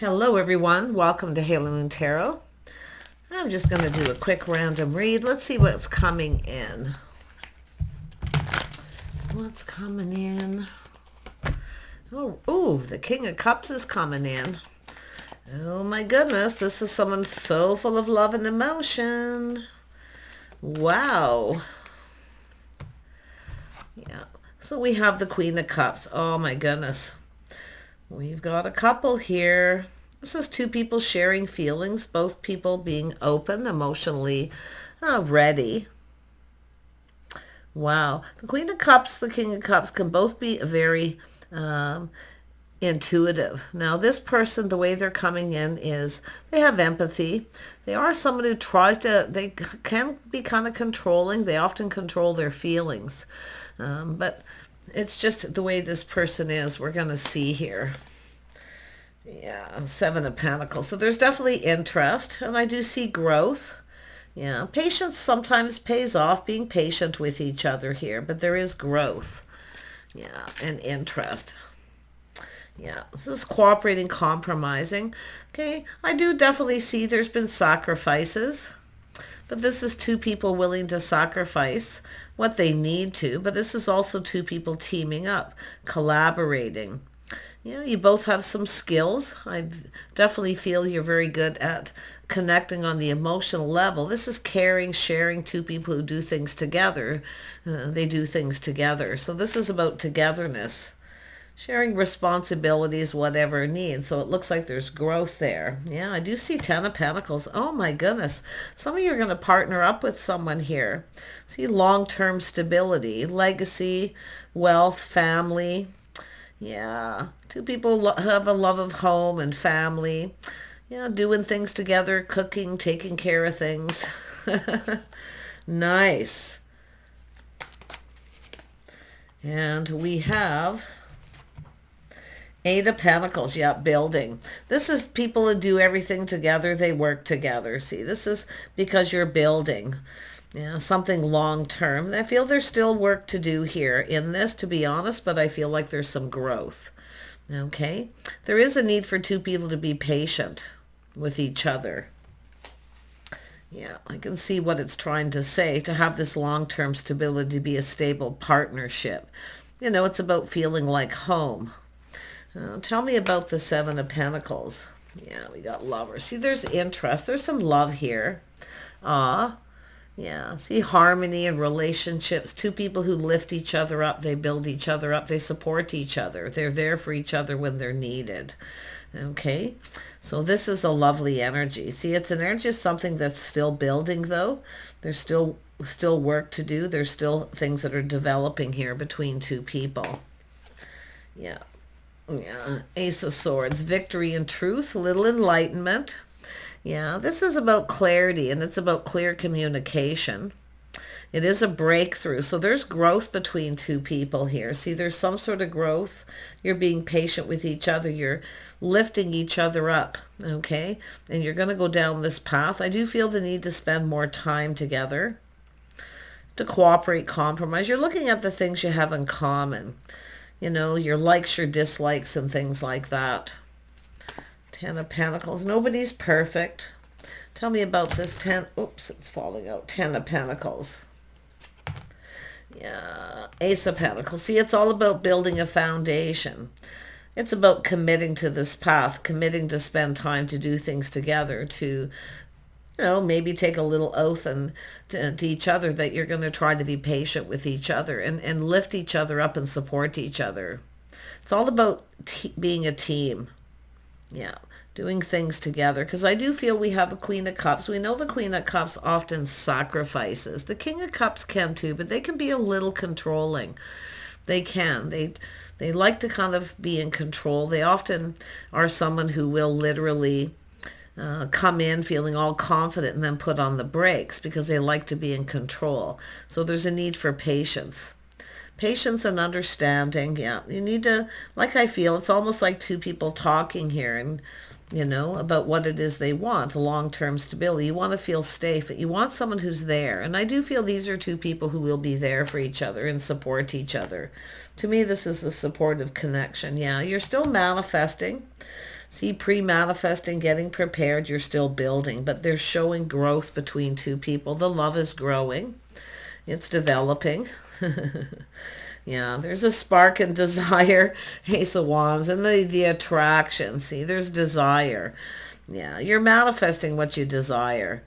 Hello everyone, welcome to Halo Moon Tarot. I'm just going to do a quick random read. Let's see what's coming in. What's coming in? Oh, the King of Cups is coming in. Oh my goodness, this is someone so full of love and emotion. Wow. Yeah, so we have the Queen of Cups. Oh my goodness. We've got a couple here. This is two people sharing feelings, both people being open, emotionally ready. Wow. The Queen of Cups, the King of Cups can both be very intuitive. Now, this person, the way they're coming in is they have empathy. They are someone who they can be kind of controlling. They often control their feelings. But it's just the way this person is, we're going to see here. Yeah, Seven of Pentacles. So there's definitely interest, and I do see growth. Yeah, patience sometimes pays off, being patient with each other here, but there is growth. Yeah, and interest. Yeah, this is cooperating, compromising. Okay, I do definitely see there's been sacrifices. But this is two people willing to sacrifice what they need to. But this is also two people teaming up, collaborating. Yeah, you both have some skills. I definitely feel you're very good at connecting on the emotional level. This is caring, sharing, two people who do things together. They do things together. So this is about togetherness. Sharing responsibilities, whatever needs. So it looks like there's growth there. Yeah, I do see Ten of Pentacles. Oh my goodness. Some of you are going to partner up with someone here. See long-term stability, legacy, wealth, family. Yeah, two people have a love of home and family. Yeah, doing things together, cooking, taking care of things. Nice. And we have Eight of Pentacles, yeah, building. This is people who do everything together. They work together. See, this is because you're building. Yeah, something long term. I feel there's still work to do here in this, to be honest, but I feel like there's some growth. Okay? There is a need for two people to be patient with each other. Yeah, I can see what it's trying to say, to have this long-term stability, to be a stable partnership. You know, it's about feeling like home. Tell me about the Seven of Pentacles. Yeah, we got lovers. See, there's interest. There's some love here. Yeah, see harmony and relationships. Two people who lift each other up. They build each other up. They support each other. They're there for each other when they're needed. Okay, so this is a lovely energy. See, it's an energy of something that's still building, though. There's still work to do. There's still things that are developing here between two people. Yeah. Yeah, Ace of Swords, victory and truth, a little enlightenment. Yeah, this is about clarity, and it's about clear communication. It is a breakthrough. So there's growth between two people here. See, there's some sort of growth. You're being patient with each other. You're lifting each other up, okay? And you're going to go down this path. I do feel the need to spend more time together, to cooperate, compromise. You're looking at the things you have in common. You know, your likes, your dislikes, and things like that. Ten of Pentacles. Nobody's perfect. Tell me about this oops, it's falling out. Ten of Pentacles. Yeah, Ace of Pentacles. See, it's all about building a foundation. It's about committing to this path, committing to spend time to do things together, to, you know, maybe take a little oath and to each other that you're going to try to be patient with each other and lift each other up and support each other. It's all about being a team. Yeah, doing things together. Because I do feel we have a Queen of Cups. We know the Queen of Cups often sacrifices. The King of Cups can too, but they can be a little controlling. They can. They like to kind of be in control. They often are someone who will literally come in feeling all confident and then put on the brakes because they like to be in control. So there's a need for patience. Patience and understanding. Yeah, you need to, like I feel, it's almost like two people talking here and, you know, about what it is they want, long-term stability. You want to feel safe. You want someone who's there. And I do feel these are two people who will be there for each other and support each other. To me, this is a supportive connection. Yeah, you're still manifesting. See, pre-manifesting, getting prepared, you're still building, but they're showing growth between two people. The love is growing. It's developing. Yeah, there's a spark and desire, Ace of Wands, and the attraction. See, there's desire. Yeah, you're manifesting what you desire.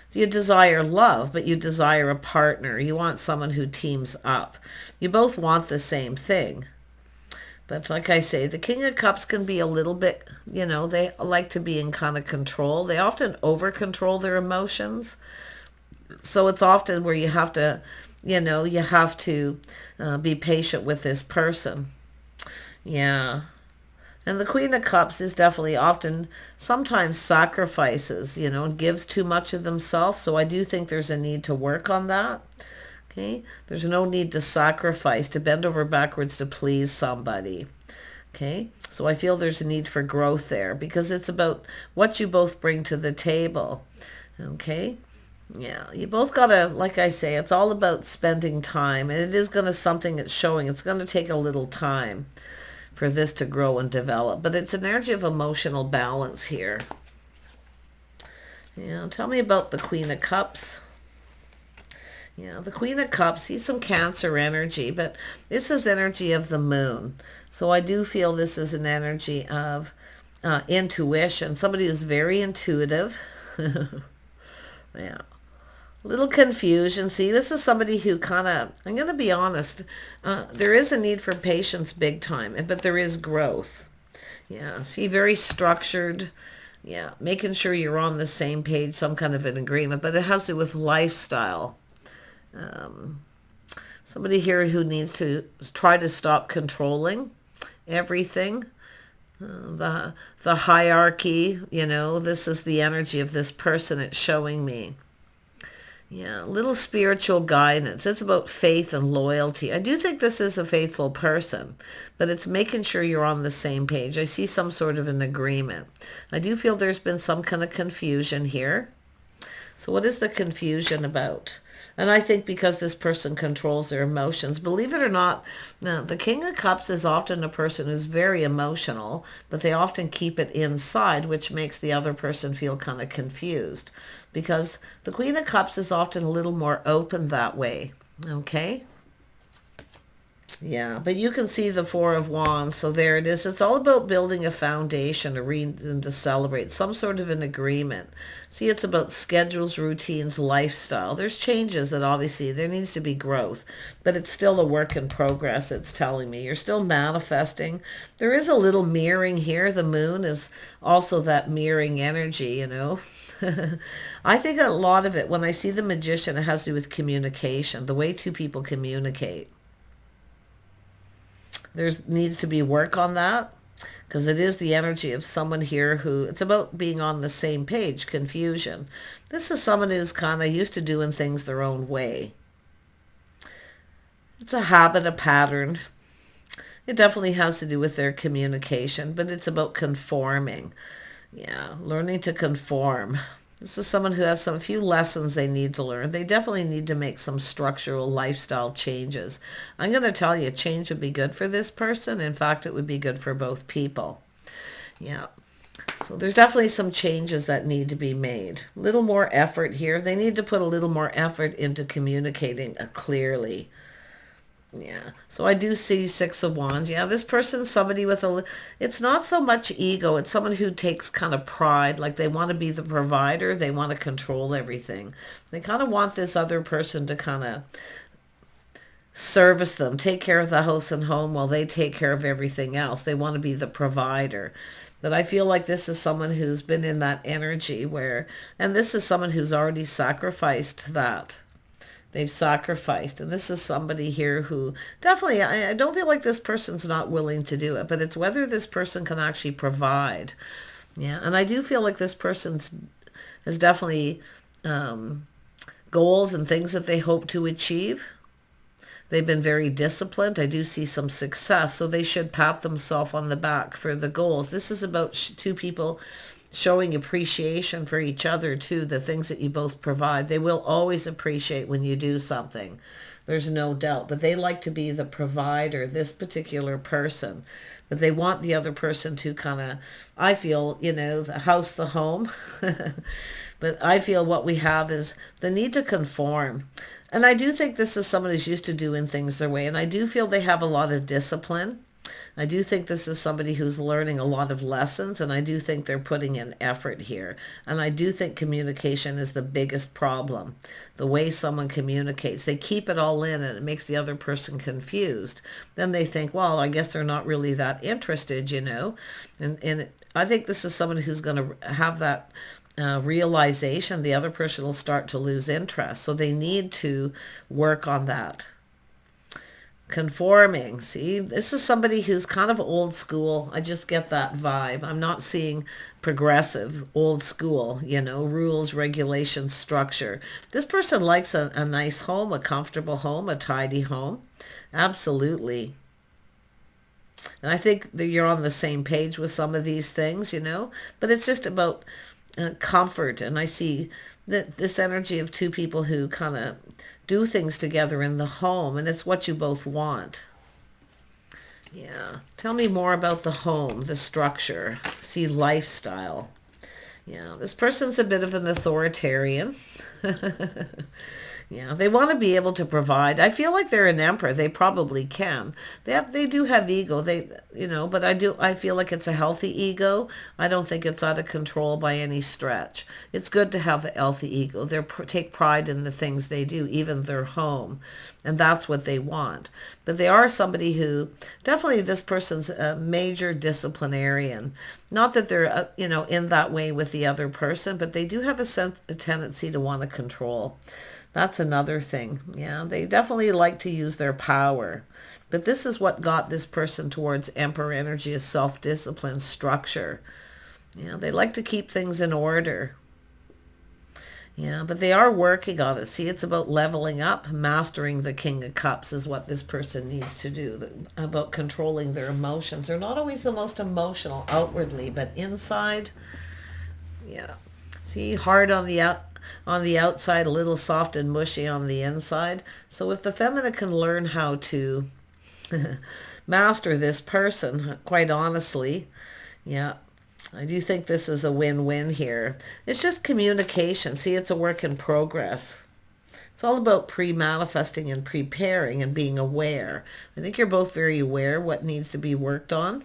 So you desire love, but you desire a partner. You want someone who teams up. You both want the same thing. But like I say, the King of Cups can be a little bit, they like to be in kind of control. They often over-control their emotions. So it's often where you have to, be patient with this person. Yeah. And the Queen of Cups is definitely often, sometimes sacrifices, and gives too much of themselves. So I do think there's a need to work on that. Okay. There's no need to sacrifice, to bend over backwards to please somebody. Okay. So I feel there's a need for growth there because it's about what you both bring to the table. Okay. Yeah, you both gotta, like I say, it's all about spending time, and it is gonna something it's showing. It's gonna take a little time for this to grow and develop, but it's an energy of emotional balance here. Yeah, tell me about the Queen of Cups. Yeah, the Queen of Cups, see some Cancer energy, but this is energy of the moon. So I do feel this is an energy of intuition. Somebody who's very intuitive. Yeah. Little confusion. See, this is somebody who kind of, I'm going to be honest, there is a need for patience big time, but there is growth. Yeah, see, very structured. Yeah, making sure you're on the same page, some kind of an agreement, but it has to do with lifestyle. Somebody here who needs to try to stop controlling everything. The hierarchy, this is the energy of this person it's showing me. Yeah, little spiritual guidance. It's about faith and loyalty. I do think this is a faithful person, but it's making sure you're on the same page. I see some sort of an agreement. I do feel there's been some kind of confusion here. So what is the confusion about? And I think because this person controls their emotions, believe it or not, now, the King of Cups is often a person who's very emotional, but they often keep it inside, which makes the other person feel kind of confused. Because the Queen of Cups is often a little more open that way. Okay? Yeah, but you can see the Four of Wands. So there it is. It's all about building a foundation, a reason to celebrate, some sort of an agreement. See, it's about schedules, routines, lifestyle. There's changes that obviously there needs to be growth, but it's still a work in progress. It's telling me you're still manifesting. There is a little mirroring here. The moon is also that mirroring energy, I think a lot of it, when I see the Magician, it has to do with communication, the way two people communicate. There needs to be work on that because it is the energy of someone here who, it's about being on the same page, confusion. This is someone who's kind of used to doing things their own way. It's a habit, a pattern. It definitely has to do with their communication, but it's about conforming. Yeah, learning to conform. This is someone who has some few lessons they need to learn. They definitely need to make some structural lifestyle changes. I'm going to tell you, change would be good for this person. In fact, it would be good for both people. Yeah. So there's definitely some changes that need to be made. A little more effort here. They need to put a little more effort into communicating clearly. Yeah. So I do see Six of Wands. Yeah, this person's somebody with it's not so much ego. It's someone who takes kind of pride. Like they want to be the provider. They want to control everything. They kind of want this other person to kind of service them, take care of the house and home while they take care of everything else. They want to be the provider. But I feel like this is someone who's been in that energy where, and this is someone who's already sacrificed that. They've sacrificed. And this is somebody here who definitely, I don't feel like this person's not willing to do it, but it's whether this person can actually provide. Yeah. And I do feel like this person's has definitely goals and things that they hope to achieve. They've been very disciplined. I do see some success. So they should pat themselves on the back for the goals. This is about two people showing appreciation for each other too, the things that you both provide. They will always appreciate when you do something. There's no doubt. But they like to be the provider, this particular person. But they want the other person to kind of, I feel, the house, the home. But I feel what we have is the need to conform. And I do think this is someone who's used to doing things their way. And I do feel they have a lot of discipline. I do think this is somebody who's learning a lot of lessons, and I do think they're putting in effort here. And I do think communication is the biggest problem. The way someone communicates, they keep it all in and it makes the other person confused. Then they think, well, I guess they're not really that interested, And I think this is someone who's going to have that realization. The other person will start to lose interest. So they need to work on that. Conforming. See, this is somebody who's kind of old school. I just get that vibe. I'm not seeing progressive, old school, rules, regulations, structure. This person likes a nice home, a comfortable home, a tidy home. Absolutely. And I think that you're on the same page with some of these things, but it's just about comfort. And I see that this energy of two people who kind of do things together in the home, and it's what you both want. Yeah. Tell me more about the home, the structure. See, lifestyle. Yeah, this person's a bit of an authoritarian. Yeah, they want to be able to provide. I feel like they're an emperor. They probably can. They do have ego. But I feel like it's a healthy ego. I don't think it's out of control by any stretch. It's good to have a healthy ego. They take pride in the things they do, even their home, and that's what they want. But they are somebody who definitely, this person's a major disciplinarian. Not that they're in that way with the other person, but they do have a tendency to want to control. That's another thing. Yeah, they definitely like to use their power. But this is what got this person towards Emperor energy, is self-discipline, structure. Yeah, they like to keep things in order. Yeah, but they are working on it. See, it's about leveling up. Mastering the King of Cups is what this person needs to do. About controlling their emotions. They're not always the most emotional outwardly, but inside, yeah. See, hard on the outside, a little soft and mushy on the inside. So if the feminine can learn how to master this person, quite honestly, yeah, I do think this is a win-win here. It's just communication. See, it's a work in progress. It's all about pre-manifesting and preparing and being aware. I think you're both very aware what needs to be worked on.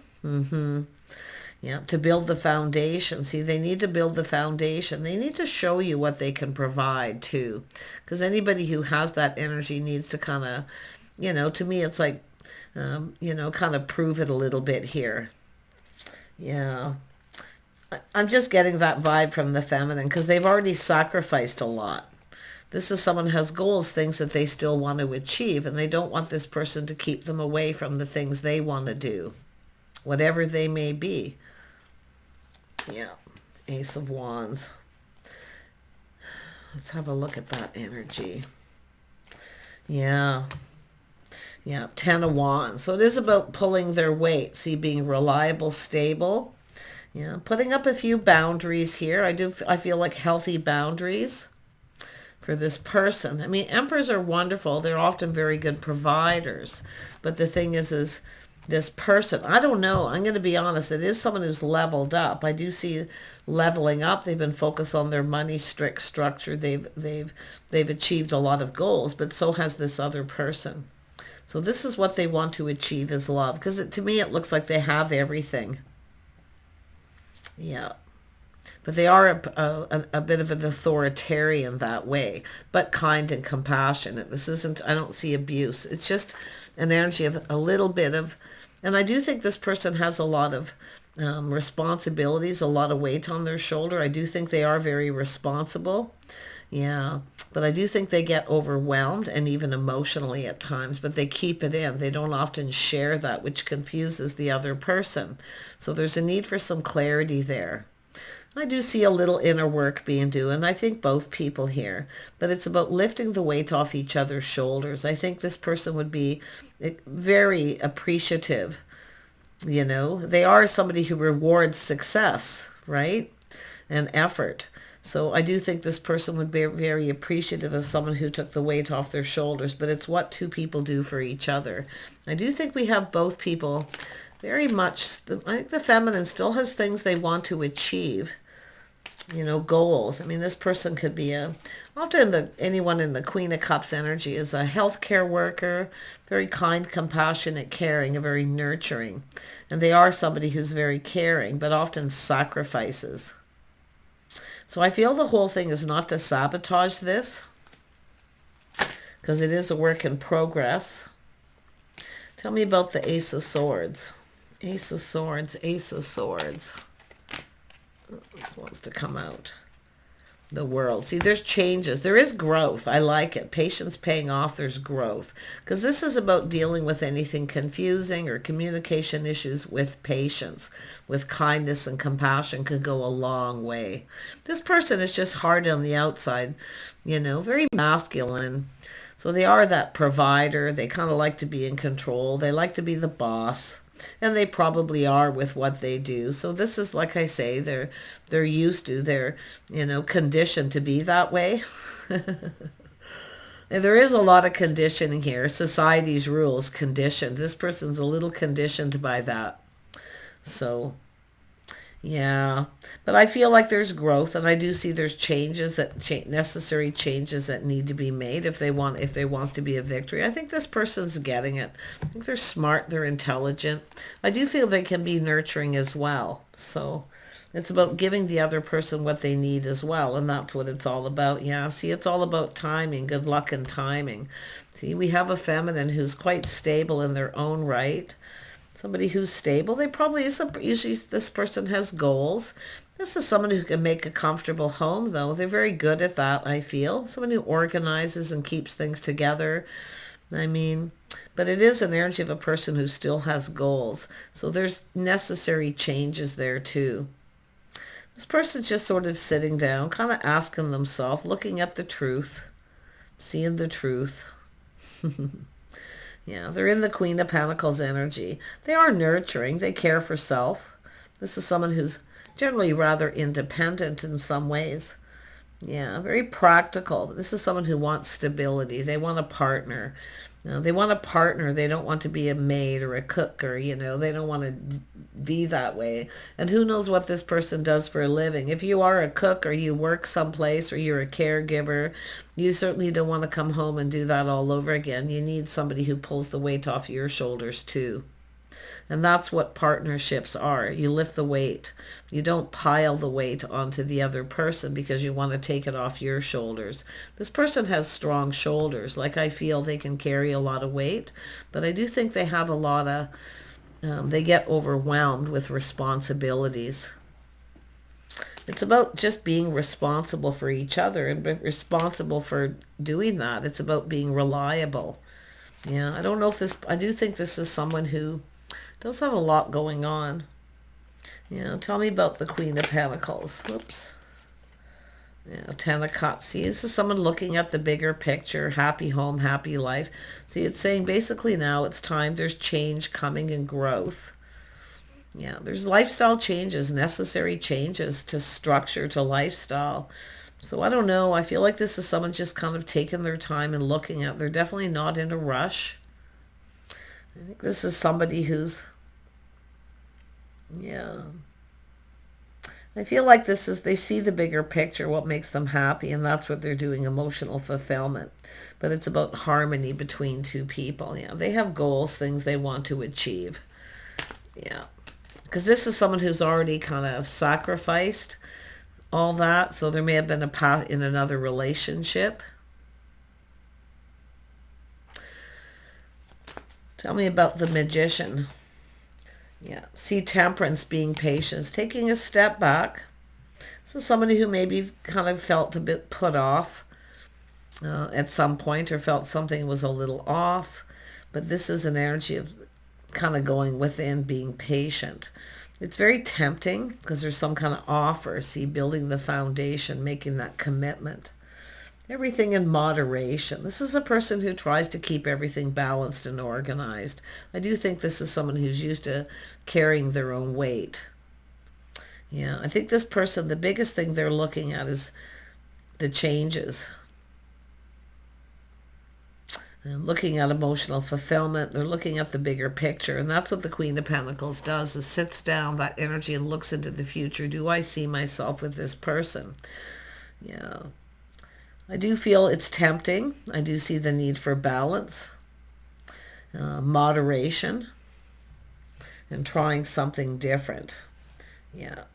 Yeah, to build the foundation. See, they need to build the foundation. They need to show you what they can provide too. Because anybody who has that energy needs to kind of, to me it's like, kind of prove it a little bit here. Yeah. I'm just getting that vibe from the feminine because they've already sacrificed a lot. This is someone who has goals, things that they still want to achieve, and they don't want this person to keep them away from the things they want to do, whatever they may be. Yeah, Ace of Wands. Let's have a look at that energy. Yeah. Yeah, Ten of Wands. So it is about pulling their weight. See, being reliable, stable. Yeah, putting up a few boundaries here. I feel like healthy boundaries for this person. I mean, emperors are wonderful. They're often very good providers. But the thing is this person, I don't know. I'm going to be honest. It is someone who's leveled up. I do see leveling up. They've been focused on their money, strict structure. They've achieved a lot of goals, but so has this other person. So this is what they want to achieve, is love. Because to me, it looks like they have everything. Yeah. But they are a bit of an authoritarian that way, but kind and compassionate. This isn't, I don't see abuse. It's just an energy of a little bit of, and I do think this person has a lot of responsibilities, a lot of weight on their shoulder. I do think they are very responsible. Yeah, but I do think they get overwhelmed and even emotionally at times, but they keep it in. They don't often share that, which confuses the other person. So there's a need for some clarity there. I do see a little inner work being done, and I think both people here, but it's about lifting the weight off each other's shoulders. I think this person would be very appreciative. They are somebody who rewards success, right? And effort. So I do think this person would be very appreciative of someone who took the weight off their shoulders, but it's what two people do for each other. I do think we have both people very much, I think the feminine still has things they want to achieve, goals. I mean, this person could be often anyone in the Queen of Cups energy is a healthcare worker, very kind, compassionate, caring, and very nurturing. And they are somebody who's very caring, but often sacrifices. So I feel the whole thing is not to sabotage this, because it is a work in progress. Tell me about the Ace of Swords. Ace of Swords, Ace of Swords. This wants to come out. The World. See, there's changes. There is growth. I like it. Patience paying off. There's growth. Because this is about dealing with anything confusing or communication issues with patience. With kindness and compassion could go a long way. This person is just hard on the outside. Very masculine. So they are that provider. They kind of like to be in control. They like to be the boss. And they probably are with what they do. So this is, like I say, they're used to, they're, conditioned to be that way. And there is a lot of conditioning here. Society's rules, conditioned. This person's a little conditioned by that. So, yeah. But I feel like there's growth, and I do see there's changes, necessary changes that need to be made if they want to be a victory. I think this person's getting it. I think they're smart, they're intelligent. I do feel they can be nurturing as well. So it's about giving the other person what they need as well, and that's what it's all about. Yeah, see, it's all about timing, good luck and timing. See, we have a feminine who's quite stable in their own right. Somebody who's stable. They probably usually this person has goals. This is someone who can make a comfortable home, though. They're very good at that, I feel. Someone who organizes and keeps things together. I mean, but it is an energy of a person who still has goals. So there's necessary changes there, too. This person's just sort of sitting down, kind of asking themselves, looking at the truth, seeing the truth. Yeah, they're in the Queen of Pentacles energy. They are nurturing. They care for self. This is someone who's generally rather independent in some ways. Yeah, very practical. This is someone who wants stability. They want a partner. They want a partner. They don't want to be a maid or a cook or, they don't want to be that way. And who knows what this person does for a living. If you are a cook or you work someplace or you're a caregiver, you certainly don't want to come home and do that all over again. You need somebody who pulls the weight off your shoulders too. And that's what partnerships are. You lift the weight. You don't pile the weight onto the other person because you want to take it off your shoulders. This person has strong shoulders. Like, I feel they can carry a lot of weight, but I do think they have a lot of, they get overwhelmed with responsibilities. It's about just being responsible for each other and being responsible for doing that. It's about being reliable. Yeah, I don't know if this, I do think this is someone who does have a lot going on. Tell me about the Queen of Pentacles. Whoops. Yeah, Ten of Cups. See, this is someone looking at the bigger picture. Happy home, happy life. See, it's saying basically now it's time. There's change coming and growth. Yeah, there's lifestyle changes, necessary changes to structure, to lifestyle. So I don't know. I feel like this is someone just kind of taking their time and looking at. They're definitely not in a rush. I think this is somebody who's, yeah. I feel like this is, they see the bigger picture, what makes them happy, and that's what they're doing, emotional fulfillment. But it's about harmony between two people. Yeah, they have goals, things they want to achieve. Yeah, because this is someone who's already kind of sacrificed all that, so there may have been a path in another relationship. Tell me about the Magician. Yeah, see Temperance, being patient, taking a step back. This is somebody who maybe kind of felt a bit put off at some point, or felt something was a little off. But this is an energy of kind of going within, being patient. It's very tempting because there's some kind of offer. See, building the foundation, making that commitment. Everything in moderation. This is a person who tries to keep everything balanced and organized. I do think this is someone who's used to carrying their own weight. Yeah, I think this person, the biggest thing they're looking at is the changes. And looking at emotional fulfillment, they're looking at the bigger picture. And that's what the Queen of Pentacles does, is sits down that energy and looks into the future. Do I see myself with this person? Yeah. I do feel it's tempting. I do see the need for balance, moderation, and trying something different. Yeah.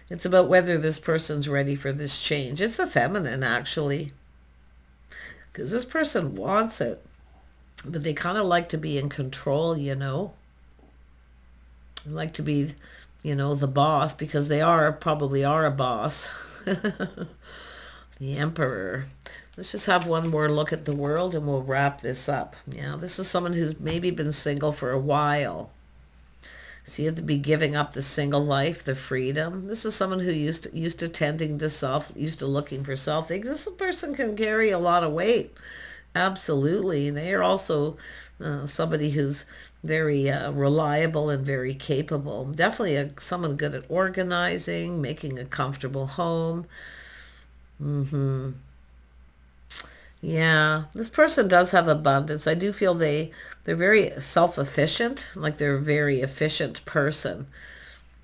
It's about whether this person's ready for this change. It's the feminine, actually, because this person wants it, but they kind of like to be in control, you know. They like to be, you know, the boss, because they probably are a boss. The Emperor. Let's just have one more look at the world and we'll wrap this up. Yeah, this is someone who's maybe been single for a while. So you have to be giving up the single life, the freedom. This is someone who used to tending to self, used to looking for self. This person can carry a lot of weight. Absolutely. And they are also somebody who's very reliable and very capable. Definitely someone good at organizing, making a comfortable home. Yeah, this person does have abundance. I do feel they're very self-efficient, like they're a very efficient person.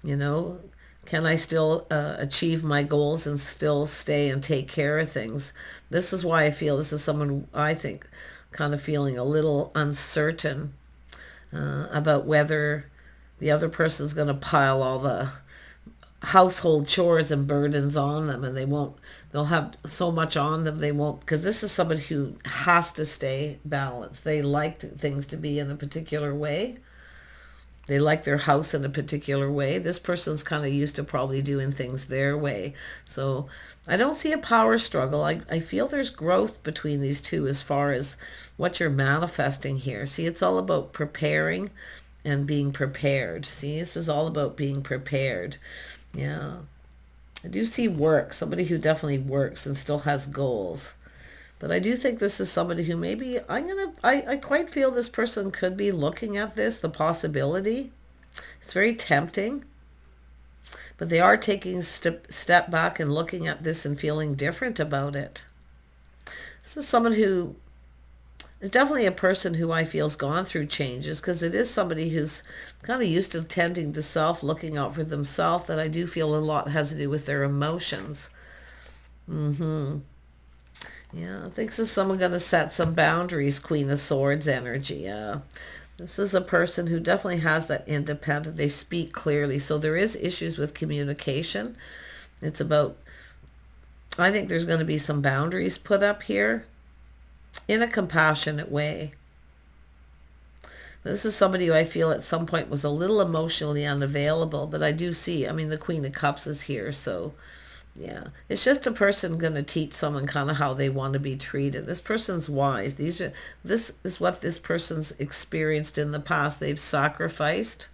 You know, can I still achieve my goals and still stay and take care of things? This is why I feel this is someone, I think, kind of feeling a little uncertain about whether the other person's going to pile all the household chores and burdens on them, and they'll have so much on them they won't, because this is somebody who has to stay balanced. They like things to be in a particular way. They like their house in a particular way. This person's kind of used to probably doing things their way. So I don't see a power struggle. I feel there's growth between these two as far as what you're manifesting here. See, it's all about preparing and being prepared. See, this is all about being prepared. Yeah. I do see work. Somebody who definitely works and still has goals. But I do think this is somebody who maybe I quite feel this person could be looking at this, the possibility. It's very tempting. But they are taking a step back and looking at this and feeling different about it. This is someone who is definitely a person who I feel has gone through changes, because it is somebody who's kind of used to tending to self, looking out for themselves, that I do feel a lot has to do with their emotions. Yeah, I think this is someone going to set some boundaries, Queen of Swords energy. Yeah. This is a person who definitely has that independent, they speak clearly. So there is issues with communication. It's about, I think there's going to be some boundaries put up here in a compassionate way. This is somebody who I feel at some point was a little emotionally unavailable, but I do see, I mean, the Queen of Cups is here, so yeah. It's just a person going to teach someone kind of how they want to be treated. This person's wise. This is what this person's experienced in the past. They've sacrificed,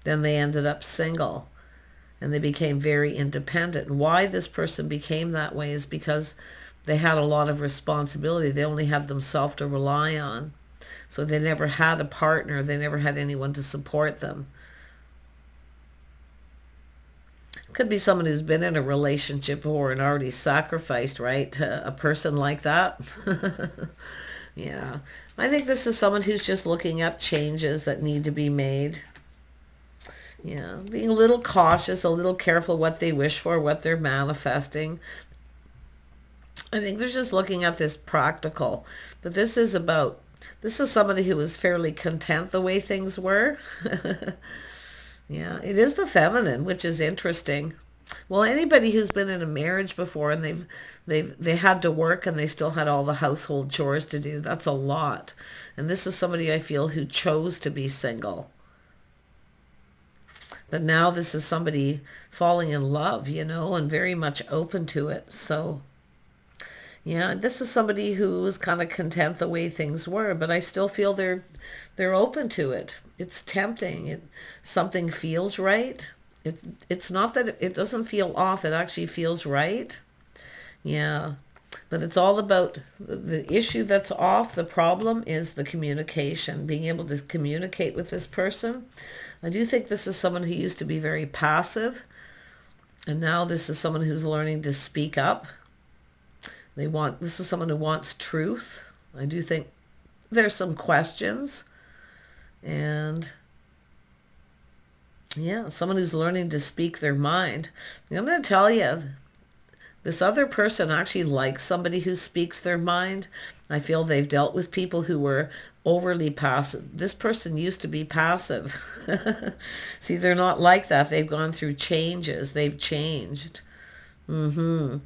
then they ended up single, and they became very independent. And why this person became that way is because they had a lot of responsibility. They only had themselves to rely on. So they never had a partner. They never had anyone to support them. Could be someone who's been in a relationship before and already sacrificed, right? A person like that. Yeah. I think this is someone who's just looking at changes that need to be made. Yeah. Being a little cautious, a little careful what they wish for, what they're manifesting. I think they're just looking at this practical. But this is somebody who was fairly content the way things were. Yeah, it is the feminine, which is interesting. Well, anybody who's been in a marriage before and they had to work and they still had all the household chores to do, that's a lot. And this is somebody I feel who chose to be single. But now this is somebody falling in love, you know, and very much open to it. So yeah, this is somebody who was kind of content the way things were, but I still feel they're open to it. It's tempting. Something feels right. It's not that it doesn't feel off. It actually feels right. Yeah. But it's all about the issue that's off. The problem is the communication, being able to communicate with this person. I do think this is someone who used to be very passive, and now this is someone who's learning to speak up. This is someone who wants truth. I do think there's some questions, and yeah, someone who's learning to speak their mind. I'm going to tell you, this other person actually likes somebody who speaks their mind. I feel they've dealt with people who were overly passive. This person used to be passive. See, they're not like that. They've gone through changes. They've changed. And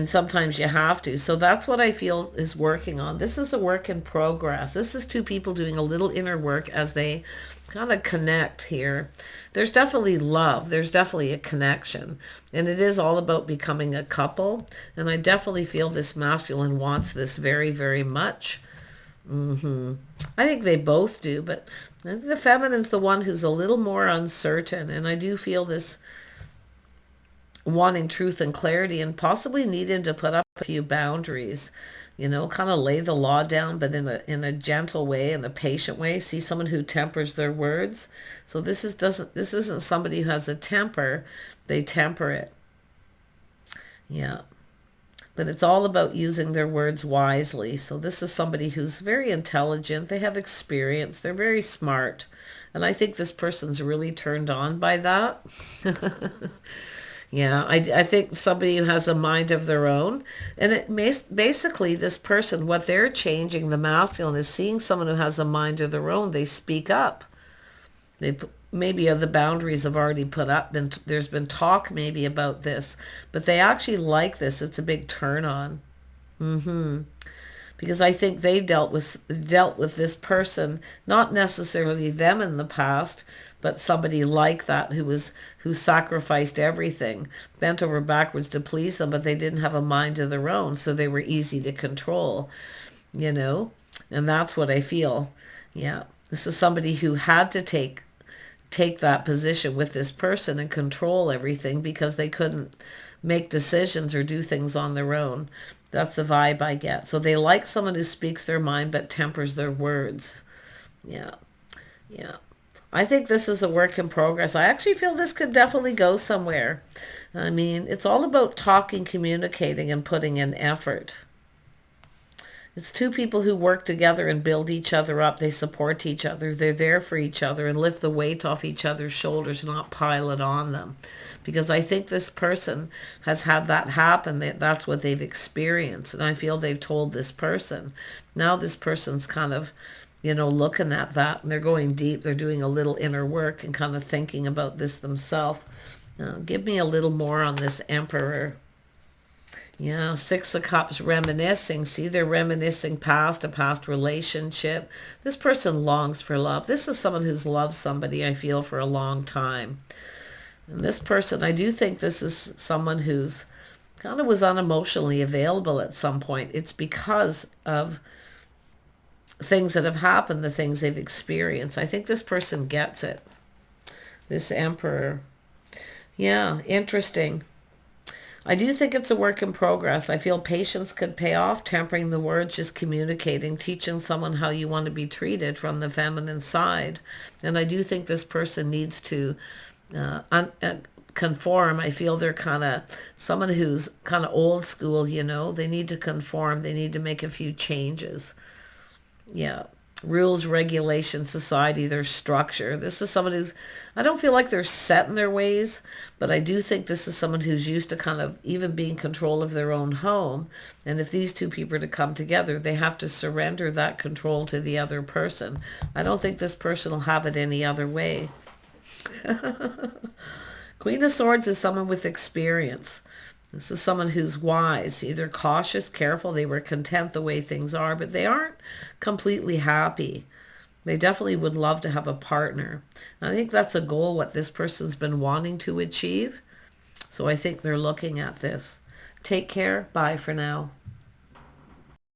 sometimes you have to. So that's what I feel is working on. This is a work in progress. This is two people doing a little inner work as they kind of connect here. There's definitely love. There's definitely a connection. And it is all about becoming a couple. And I definitely feel this masculine wants this very, very much. I think they both do. But I think the feminine's the one who's a little more uncertain. And I do feel this wanting truth and clarity, and possibly needing to put up a few boundaries, kind of lay the law down, but in a gentle way, in a patient way. See, someone who tempers their words. So this isn't somebody who has a temper. They temper it. Yeah. But it's all about using their words wisely. So this is somebody who's very intelligent. They have experience. They're very smart. And I think this person's really turned on by that. Yeah, I think somebody who has a mind of their own. And basically this person, what they're changing, the masculine, is seeing someone who has a mind of their own. They speak up. Maybe the boundaries have already put up, and there's been talk maybe about this. But they actually like this. It's a big turn on. Because I think they've dealt with this person, not necessarily them in the past, but somebody like that who sacrificed everything, bent over backwards to please them, but they didn't have a mind of their own, so they were easy to control, and that's what I feel. Yeah, this is somebody who had to take that position with this person and control everything because they couldn't make decisions or do things on their own. That's the vibe I get. So they like someone who speaks their mind but tempers their words. Yeah. I think this is a work in progress. I actually feel this could definitely go somewhere. I mean, it's all about talking, communicating, and putting in effort. It's two people who work together and build each other up. They support each other. They're there for each other and lift the weight off each other's shoulders, not pile it on them. Because I think this person has had that happen. That's what they've experienced. And I feel they've told this person. Now this person's kind of, looking at that, and they're going deep. They're doing a little inner work and kind of thinking about this themselves. Give me a little more on this Emperor. Yeah, Six of Cups, reminiscing. See, they're reminiscing a past relationship. This person longs for love. This is someone who's loved somebody, I feel, for a long time. And this person, I do think this is someone who's kind of was unemotionally available at some point. It's because of things that have happened, the things they've experienced. I think this person gets it. This Emperor. Yeah, interesting. I do think it's a work in progress. I feel patience could pay off, tempering the words, just communicating, teaching someone how you want to be treated from the feminine side. And I do think this person needs to conform. I feel they're kind of someone who's kind of old school, They need to conform. They need to make a few changes. Yeah. Rules, regulations, society, their structure. This is someone who's, I don't feel like they're set in their ways, but I do think this is someone who's used to kind of even being in control of their own home. And if these two people are to come together, they have to surrender that control to the other person. I don't think this person will have it any other way. Queen of Swords is someone with experience. This is someone who's wise, either cautious, careful. They were content the way things are, but they aren't completely happy. They definitely would love to have a partner. I think that's a goal, what this person's been wanting to achieve. So I think they're looking at this. Take care. Bye for now.